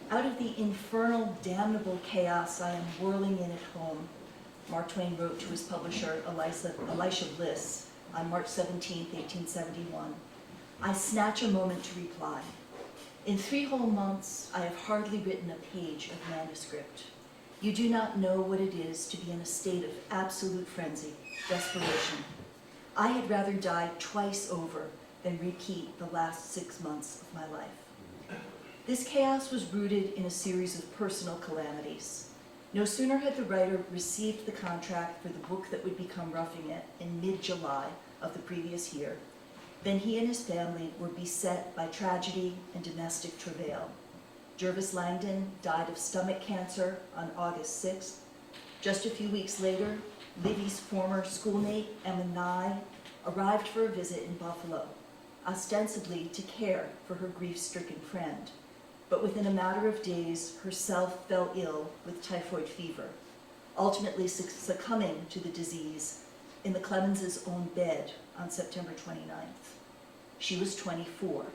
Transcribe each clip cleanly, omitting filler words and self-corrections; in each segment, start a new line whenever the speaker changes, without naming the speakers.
Out of the infernal, damnable chaos I am whirling in at home, Mark Twain wrote to his publisher, Elisha Bliss, on March 17, 1871, I snatch a moment to reply. In 3 whole months, I have hardly written a page of manuscript. You do not know what it is to be in a state of absolute frenzy, desperation. I had rather die twice over than repeat the last 6 months of my life. This chaos was rooted in a series of personal calamities. No sooner had the writer received the contract for the book that would become Roughing It in mid-July of the previous year than he and his family were beset by tragedy and domestic travail. Jervis Langdon died of stomach cancer on August 6th. Just a few weeks later, Livy's former schoolmate, Emma Nye, arrived for a visit in Buffalo, ostensibly to care for her grief-stricken friend. But within a matter of days, herself fell ill with typhoid fever, ultimately succumbing to the disease in the Clemens' own bed on September 29th. She was 24,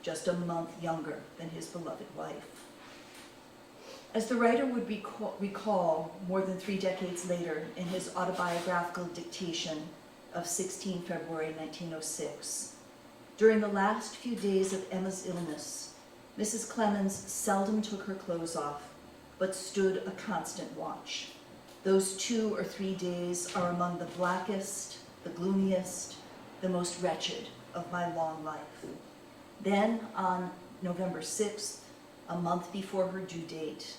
just a month younger than his beloved wife. As the writer would recall more than 3 decades later in his autobiographical dictation of 16 February 1906, during the last few days of Emma's illness, Mrs. Clemens seldom took her clothes off, but stood a constant watch. Those 2 or 3 days are among the blackest, the gloomiest, the most wretched of my long life. Then, on November 6th, a month before her due date,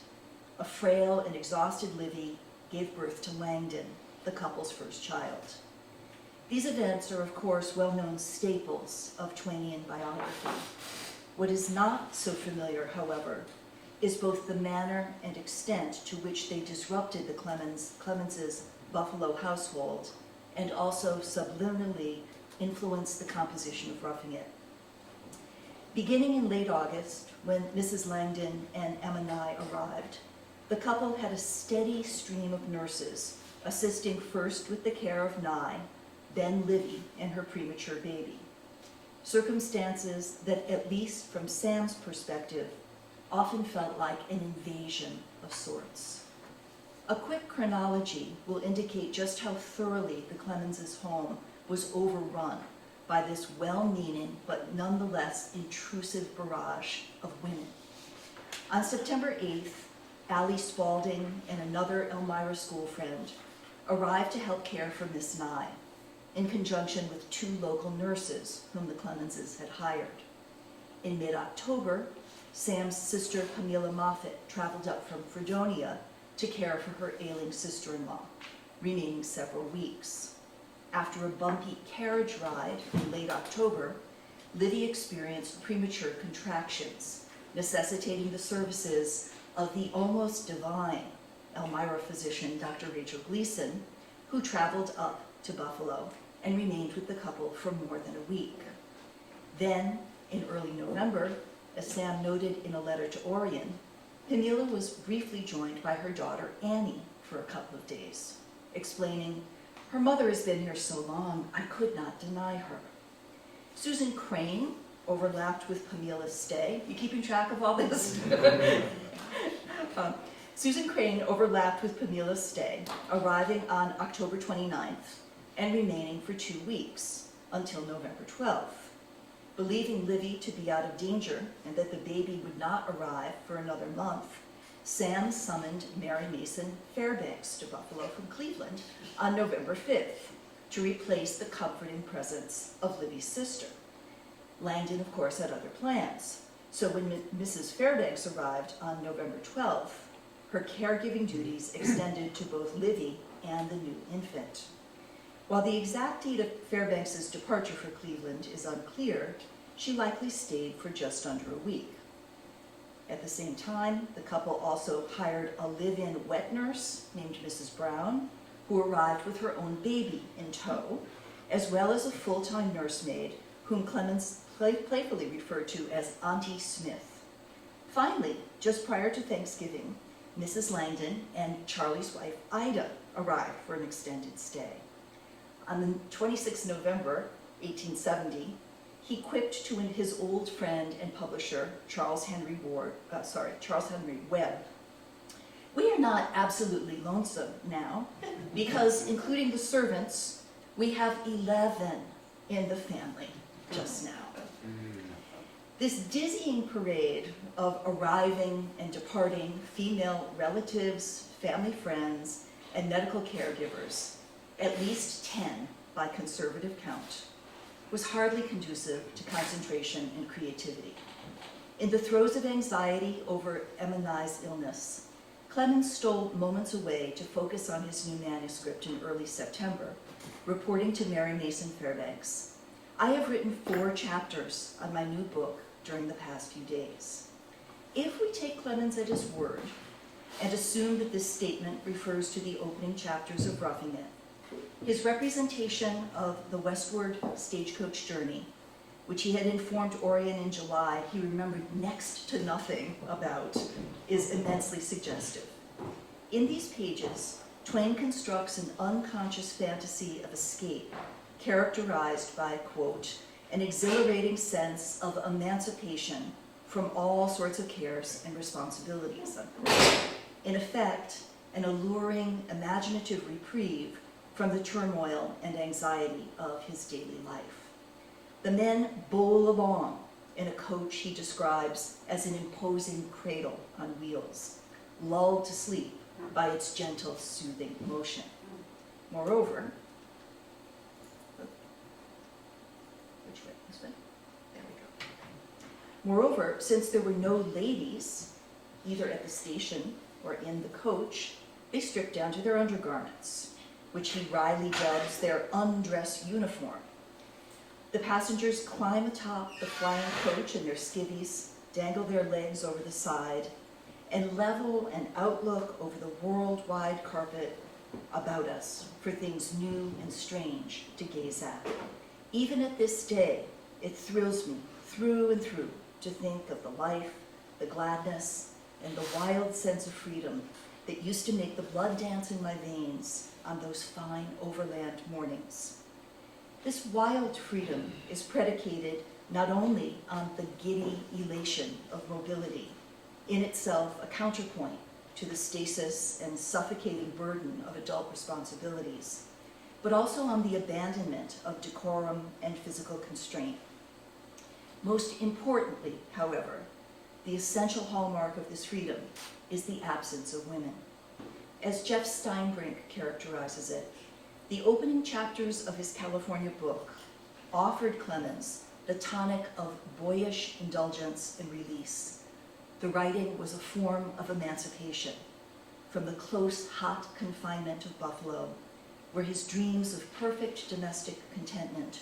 a frail and exhausted Livy gave birth to Langdon, the couple's first child. These events are, of course, well-known staples of Twainian biography. What is not so familiar, however, is both the manner and extent to which they disrupted the Clemens' Buffalo household and also subliminally influenced the composition of Roughing It. Beginning in late August, when Mrs. Langdon and Emma Nye arrived, the couple had a steady stream of nurses, assisting first with the care of Nye, then Livy and her premature baby. Circumstances that, at least from Sam's perspective, often felt like an invasion of sorts. A quick chronology will indicate just how thoroughly the Clemens' home was overrun by this well-meaning but nonetheless intrusive barrage of women. On September 8th, Allie Spaulding and another Elmira school friend arrived to help care for Miss Nye, in conjunction with 2 local nurses whom the Clemenses had hired. In mid-October, Sam's sister Camilla Moffett traveled up from Fredonia to care for her ailing sister-in-law, remaining several weeks. After a bumpy carriage ride in late October, Livy experienced premature contractions, necessitating the services of the almost divine Elmira physician, Dr. Rachel Gleason, who traveled up to Buffalo and remained with the couple for more than a week. Then, in early November, as Sam noted in a letter to Orion, Pamela was briefly joined by her daughter Annie for a couple of days, explaining, "Her mother has been here so long, I could not deny her." Susan Crane overlapped with Pamela's stay. You keeping track of all this? Susan Crane overlapped with Pamela's stay, arriving on October 29th and remaining for 2 weeks until November 12th. Believing Livy to be out of danger and that the baby would not arrive for another month, Sam summoned Mary Mason Fairbanks to Buffalo from Cleveland on November 5th to replace the comforting presence of Livy's sister. Langdon, of course, had other plans. So when Mrs. Fairbanks arrived on November 12th, her caregiving duties extended to both Livy and the new infant. While the exact date of Fairbanks' departure for Cleveland is unclear, she likely stayed for just under a week. At the same time, the couple also hired a live-in wet nurse named Mrs. Brown, who arrived with her own baby in tow, as well as a full-time nursemaid whom Clemens playfully referred to as Auntie Smith. Finally, just prior to Thanksgiving, Mrs. Langdon and Charlie's wife, Ida, arrived for an extended stay. On the 26th November, 1870, he quipped to his old friend and publisher, Charles Henry Webb, "We are not absolutely lonesome now, because including the servants, we have 11 in the family just now." This dizzying parade of arriving and departing female relatives, family friends, and medical caregivers, at least 10 by conservative count, was hardly conducive to concentration and creativity. In the throes of anxiety over Emme's illness, Clemens stole moments away to focus on his new manuscript in early September, reporting to Mary Mason Fairbanks, "I have written 4 chapters on my new book during the past few days." If we take Clemens at his word and assume that this statement refers to the opening chapters of Roughing It, his representation of the westward stagecoach journey, which he had informed Orion in July he remembered next to nothing about, is immensely suggestive. In these pages, Twain constructs an unconscious fantasy of escape characterized by, quote, "an exhilarating sense of emancipation from all sorts of cares and responsibilities," unquote. In effect, an alluring, imaginative reprieve from the turmoil and anxiety of his daily life. The men bowl along in a coach he describes as an imposing cradle on wheels, lulled to sleep by its gentle, soothing motion. Moreover, which way? This way? There we go. Moreover, since there were no ladies, either at the station or in the coach, they stripped down to their undergarments, which he wryly dubs their undress uniform. The passengers climb atop the flying coach in their skivvies, dangle their legs over the side, and level an outlook over the worldwide carpet about us for things new and strange to gaze at. Even at this day, it thrills me through and through to think of the life, the gladness, and the wild sense of freedom that used to make the blood dance in my veins on those fine overland mornings. This wild freedom is predicated not only on the giddy elation of mobility, in itself a counterpoint to the stasis and suffocating burden of adult responsibilities, but also on the abandonment of decorum and physical constraint. Most importantly, however, the essential hallmark of this freedom is the absence of women. As Jeff Steinbrink characterizes it, the opening chapters of his California book offered Clemens the tonic of boyish indulgence and release. The writing was a form of emancipation from the close, hot confinement of Buffalo, where his dreams of perfect domestic contentment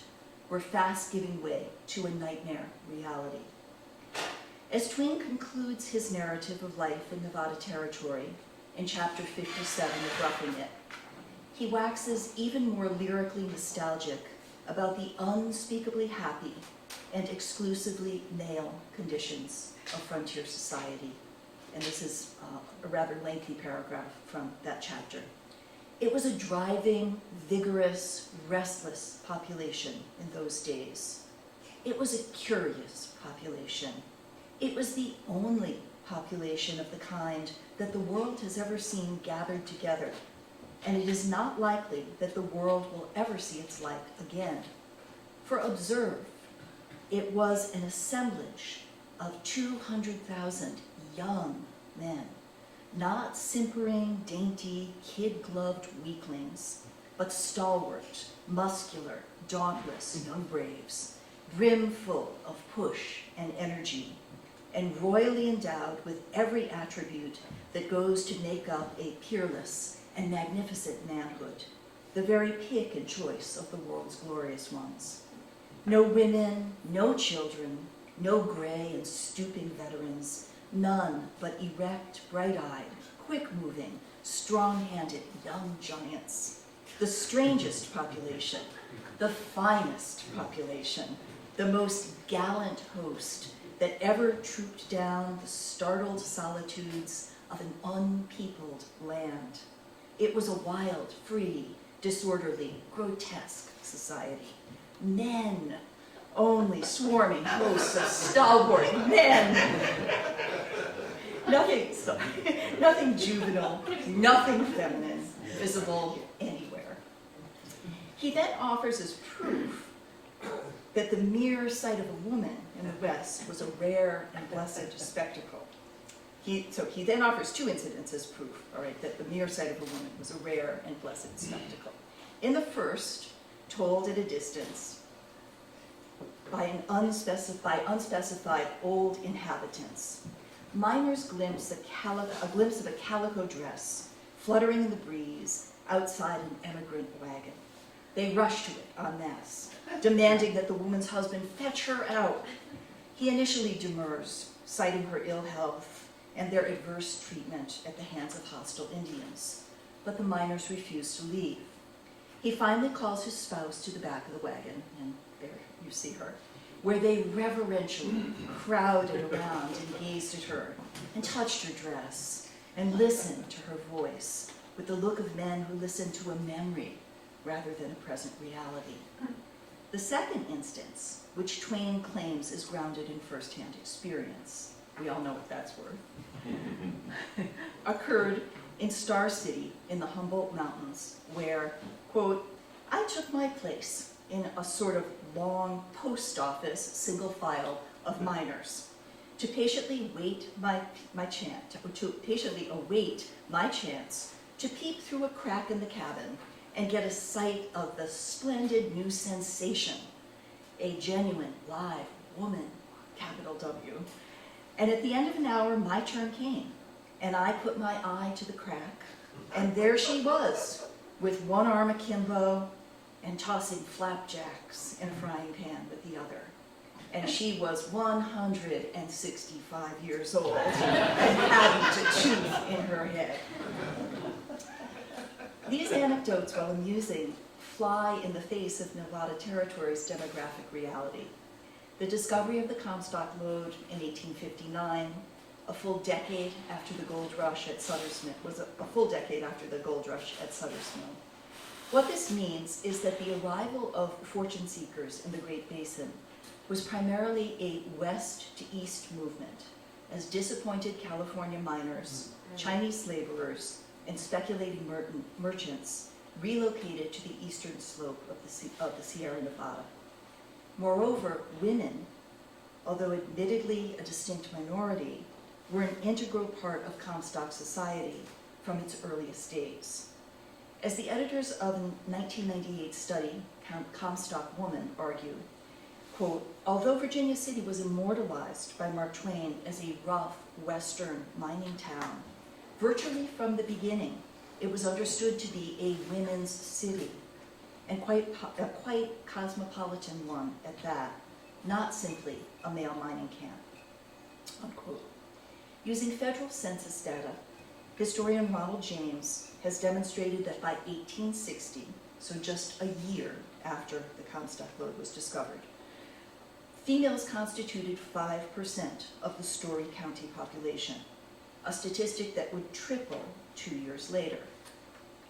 were fast giving way to a nightmare reality. As Twain concludes his narrative of life in Nevada Territory in chapter 57 of Roughing It, he waxes even more lyrically nostalgic about the unspeakably happy and exclusively male conditions of frontier society. And this is a rather lengthy paragraph from that chapter. It was a driving, vigorous, restless population in those days. It was a curious population. It was the only population of the kind that the world has ever seen gathered together, and it is not likely that the world will ever see its like again. For observe, it was an assemblage of 200,000 young men, not simpering, dainty, kid-gloved weaklings, but stalwart, muscular, dauntless young braves, brimful of push and energy, and royally endowed with every attribute that goes to make up a peerless and magnificent manhood, the very pick and choice of the world's glorious ones. No women, no children, no gray and stooping veterans, none but erect, bright-eyed, quick-moving, strong-handed young giants. The strangest population, the finest population, the most gallant host that ever trooped down the startled solitudes of an unpeopled land. It was a wild, free, disorderly, grotesque society. Men, only swarming hosts of stalwart men. Nothing juvenile, nothing feminine, visible anywhere. He then offers as proof that the mere sight of a woman in the West was a rare and blessed spectacle. So he then offers two incidents as proof, all right, that the mere sight of a woman was a rare and blessed spectacle. In the first, told at a distance by unspecified old inhabitants, miners glimpse a glimpse of a calico dress fluttering in the breeze outside an emigrant wagon. They rush to it en masse, demanding that the woman's husband fetch her out. He initially demurs, citing her ill health and their adverse treatment at the hands of hostile Indians, but the miners refuse to leave. He finally calls his spouse to the back of the wagon, and there you see her, where they reverentially crowded around and gazed at her, and touched her dress, and listened to her voice, with the look of men who listen to a memory rather than a present reality. The second instance, which Twain claims is grounded in first-hand experience, we all know what that's worth, occurred in Star City in the Humboldt Mountains, where, quote, I took my place in a sort of long post office single file of miners to patiently await my chance to peep through a crack in the cabin and get a sight of the splendid new sensation, a genuine live woman, capital W. And at the end of an hour, my turn came, and I put my eye to the crack, and there she was, with one arm akimbo and tossing flapjacks in a frying pan with the other. And she was 165 years old and hadn't a tooth in her head. These anecdotes, while amusing, fly in the face of Nevada Territory's demographic reality. The discovery of the Comstock lode in 1859, a full decade after the gold rush at Sutter's Mill, was a full decade after the gold rush at Sutter's Mill. What this means is that the arrival of fortune seekers in the Great Basin was primarily a west to east movement, as disappointed California miners, Chinese laborers, and speculating merchants relocated to the eastern slope of the Sierra Nevada. Moreover, women, although admittedly a distinct minority, were an integral part of Comstock society from its earliest days. As the editors of a 1998 study, Comstock Woman, argue, quote, although Virginia City was immortalized by Mark Twain as a rough western mining town, virtually from the beginning, it was understood to be a women's city, and a quite cosmopolitan one at that, not simply a male mining camp, unquote. Using federal census data, historian Ronald James has demonstrated that by 1860, so just a year after the Comstock lode was discovered, females constituted 5% of the Story County population, a statistic that would triple 2 years later.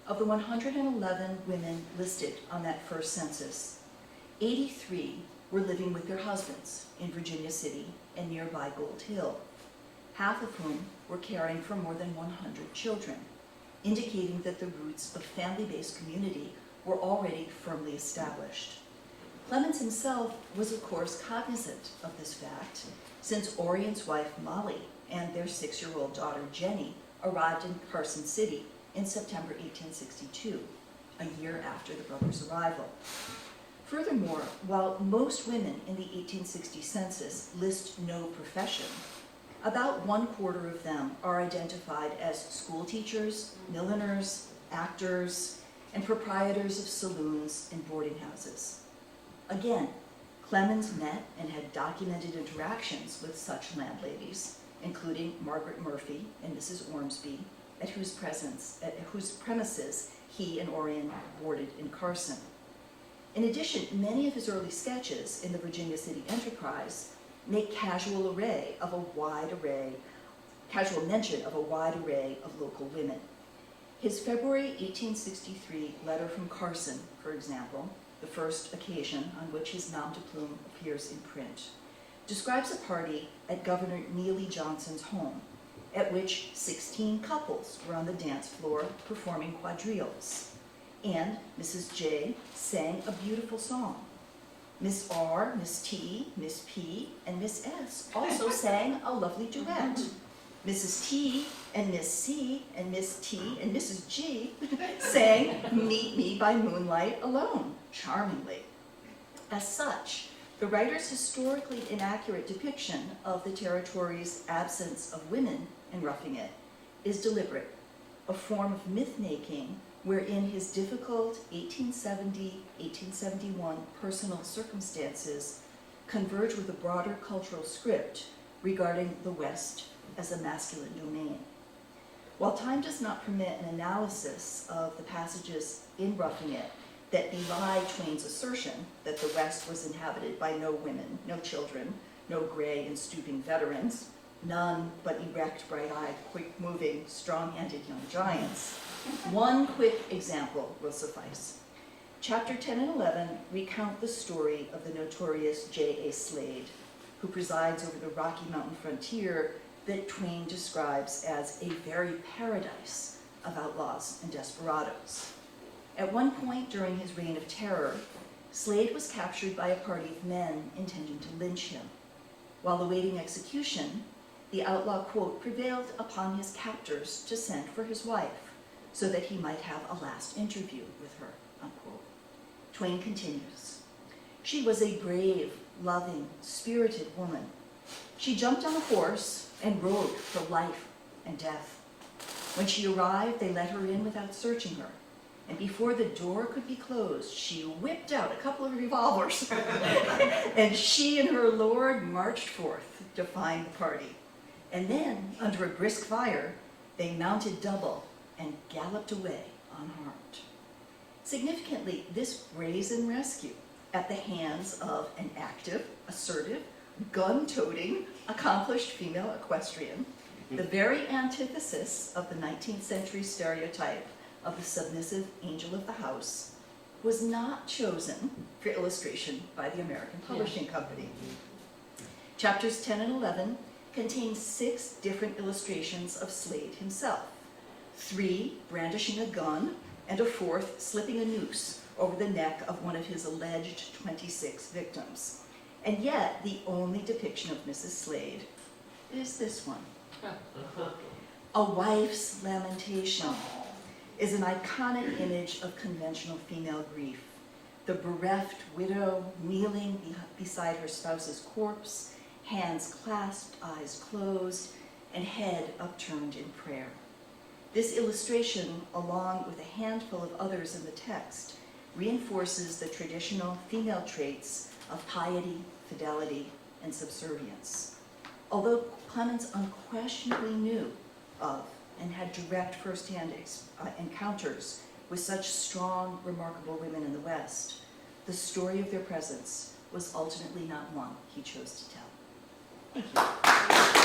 Of the 111 women listed on that first census, 83 were living with their husbands in Virginia City and nearby Gold Hill, half of whom were caring for more than 100 children, indicating that the roots of family-based community were already firmly established. Clemens himself was, of course, cognizant of this fact, since Orion's wife, Mollie, and their 6-year-old daughter, Jennie, arrived in Carson City in September 1862, a year after the brothers' arrival. Furthermore, while most women in the 1860 census list no profession, about 1/4 of them are identified as school teachers, milliners, actors, and proprietors of saloons and boarding houses. Again, Clemens met and had documented interactions with such landladies, including Margaret Murphy and Mrs. Ormsby, at whose premises he and Orion boarded in Carson. In addition, many of his early sketches in the Virginia City Enterprise make casual mention of a wide array of local women. His February 1863 letter from Carson, for example, the first occasion on which his nom de plume appears in print, describes a party at Governor Neely Johnson's home, at which 16 couples were on the dance floor performing quadrilles, and Mrs. J sang a beautiful song. Miss R, Miss T, Miss P, and Miss S also sang a lovely duet. Mrs. T and Miss C and Miss T and Mrs. G sang Meet Me by Moonlight Alone, charmingly. As such, the writer's historically inaccurate depiction of the territory's absence of women in Roughing It is deliberate, a form of myth-making wherein his difficult 1870-1871 personal circumstances converge with a broader cultural script regarding the West as a masculine domain. While time does not permit an analysis of the passages in Roughing It that belie Twain's assertion that the West was inhabited by no women, no children, no gray and stooping veterans, none but erect, bright-eyed, quick-moving, strong-handed young giants, one quick example will suffice. Chapter 10 and 11 recount the story of the notorious J.A. Slade, who presides over the Rocky Mountain frontier that Twain describes as a very paradise of outlaws and desperados. At one point during his reign of terror, Slade was captured by a party of men intending to lynch him. While awaiting execution, the outlaw, quote, prevailed upon his captors to send for his wife so that he might have a last interview with her, unquote. Twain continues, "She was a brave, loving, spirited woman. She jumped on a horse and rode for life and death. When she arrived, they let her in without searching her. And before the door could be closed, she whipped out a couple of revolvers and she and her lord marched forth to find the party. And then, under a brisk fire, they mounted double and galloped away unharmed." Significantly, this brazen rescue at the hands of an active, assertive, gun-toting, accomplished female equestrian, the very antithesis of the 19th century stereotype of the submissive angel of the house, was not chosen for illustration by the American Publishing Company. Chapters 10 and 11 contain 6 different illustrations of Slade himself, 3 brandishing a gun, and a 4th slipping a noose over the neck of one of his alleged 26 victims. And yet, the only depiction of Mrs. Slade is this one. A Wife's Lamentation is an iconic image of conventional female grief. The bereft widow kneeling beside her spouse's corpse, hands clasped, eyes closed, and head upturned in prayer. This illustration, along with a handful of others in the text, reinforces the traditional female traits of piety, fidelity, and subservience. Although Clemens unquestionably knew of and had direct firsthand encounters with such strong, remarkable women in the West, the story of their presence was ultimately not one he chose to tell. Thank you.